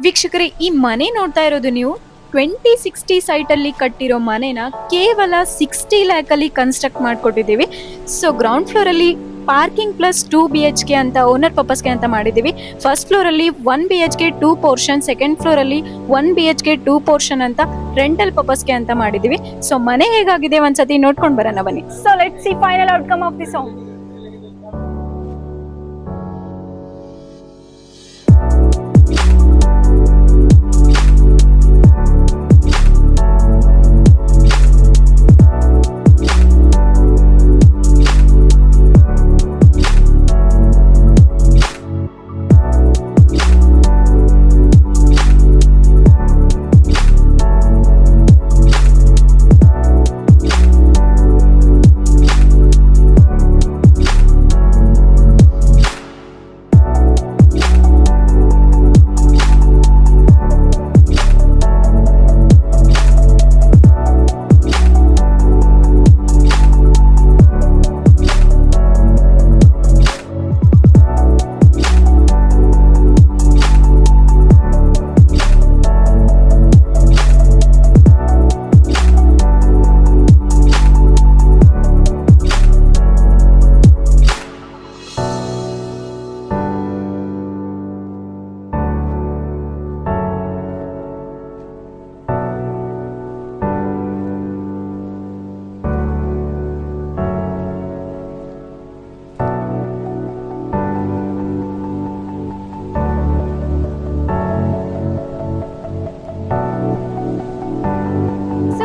ವೀಕ್ಷಕರೇ, ಈ ಮನೆ ನೋಡ್ತಾ ಇರೋದು ನೀವು 2060 ಸೈಟ್ ಅಲ್ಲಿ ಕಟ್ಟಿರೋ ಮನೆನ ಕೇವಲ 60 ಲ್ಯಾಕ್ ಅಲ್ಲಿ ಕನ್ಸ್ಟ್ರಕ್ಟ್ ಮಾಡ್ಕೊಟ್ಟಿದ್ದೀವಿ. ಸೊ ಗ್ರೌಂಡ್ ಫ್ಲೋರ್ ಅಲ್ಲಿ ಪಾರ್ಕಿಂಗ್ ಪ್ಲಸ್ 2 BHK ಅಂತ ಓನರ್ ಪರ್ಪಸ್ಗೆ ಅಂತ ಮಾಡಿದ್ದೀವಿ. ಫಸ್ಟ್ ಫ್ಲೋರ್ ಅಲ್ಲಿ 1 BHK 2 ಪೋರ್ಷನ್, ಸೆಕೆಂಡ್ ಫ್ಲೋರ್ ಅಲ್ಲಿ 1 BHK 2 ಪೋರ್ಷನ್ ಅಂತ ರೆಂಟಲ್ ಪರ್ಪಸ್ಗೆ ಅಂತ ಮಾಡಿದ್ದೀವಿ. ಸೊ ಮನೆ ಹೇಗಾಗಿದೆ ಒಂದ್ಸತಿ ನೋಡ್ಕೊಂಡು ಬರೋಣ ಬನ್ನಿ. So let's see final outcome of this home.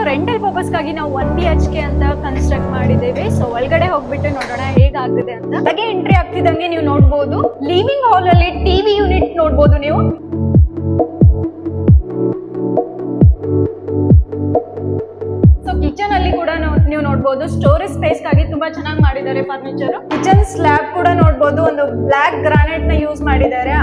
Rental ಪರ್ಪಸ್ಗಾಗಿ ನಾವು 1 BHK ಅಂತ ಕನ್ಸ್ಟ್ರಕ್ಟ್ ಮಾಡಿದ್ದೇವೆ. ಸೊ ಒಳಗಡೆ ಹೋಗ್ಬಿಟ್ಟು ನೋಡೋಣ ಹೇಗಾಗಿದೆ ಅಂತ. ಹಾಗೆ ಎಂಟ್ರಿ ಆಗ್ತಿದಂಗೆ ನೀವು ನೋಡ್ಬೋದು, ಲಿವಿಂಗ್ ಹಾಲ್ ಅಲ್ಲಿ ಟಿವಿ ಯೂನಿಟ್ ನೋಡ್ಬೋದು ನೀವು. ಸೊ ಕಿಚನ್ ಅಲ್ಲಿ ಕೂಡ ನೀವು ನೋಡ್ಬೋದು, ಸ್ಟೋರೇಜ್ ಸ್ಪೇಸ್ ಗಾಗಿ ತುಂಬಾ ಚೆನ್ನಾಗಿ ಮಾಡಿದ್ದಾರೆ ಫರ್ನಿಚರ್. ಕಿಚನ್ ಸ್ಲ್ಯಾಬ್ ಕೂಡ ನೋಡ್ಬೋದು, ಒಂದು ಬ್ಲಾಕ್ ಗ್ರಾನೈಟ್ ನ ಯೂಸ್ ಮಾಡಿದ್ದಾರೆ.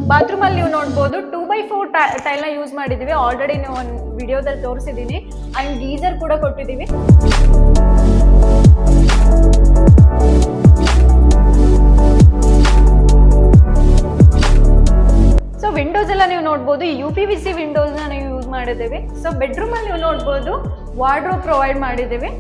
ಬಾತ್ರೂಮ್ ಅಲ್ಲಿ ನೀವು ನೋಡ್ಬೋದು 2x4 ಟೈಲ್ ನ ಯೂಸ್ ಮಾಡಿದೀವಿ. ಆಲ್ರೆಡಿ ನೀವು ಒಂದು ವಿಡಿಯೋದಲ್ಲಿ ತೋರಿಸಿದೀನಿ. ಅಂಡ್ ಗೀಸರ್ ಕೂಡ ಕೊಟ್ಟಿದೀವಿ. ಸೊ ವಿಂಡೋಸ್ ಎಲ್ಲ ನೀವು ನೋಡ್ಬೋದು, UPVC ವಿಂಡೋಸ್ ನ ನಾವು ಯೂಸ್ ಮಾಡಿದ್ದೇವೆ. ಸೊ ಬೆಡ್ರೂಮ್ ಅಲ್ಲಿ ನೀವು ನೋಡ್ಬೋದು, ವಾರ್ಡ್ರೋಬ್ ಪ್ರೊವೈಡ್ ಮಾಡಿದ್ದೇವೆ.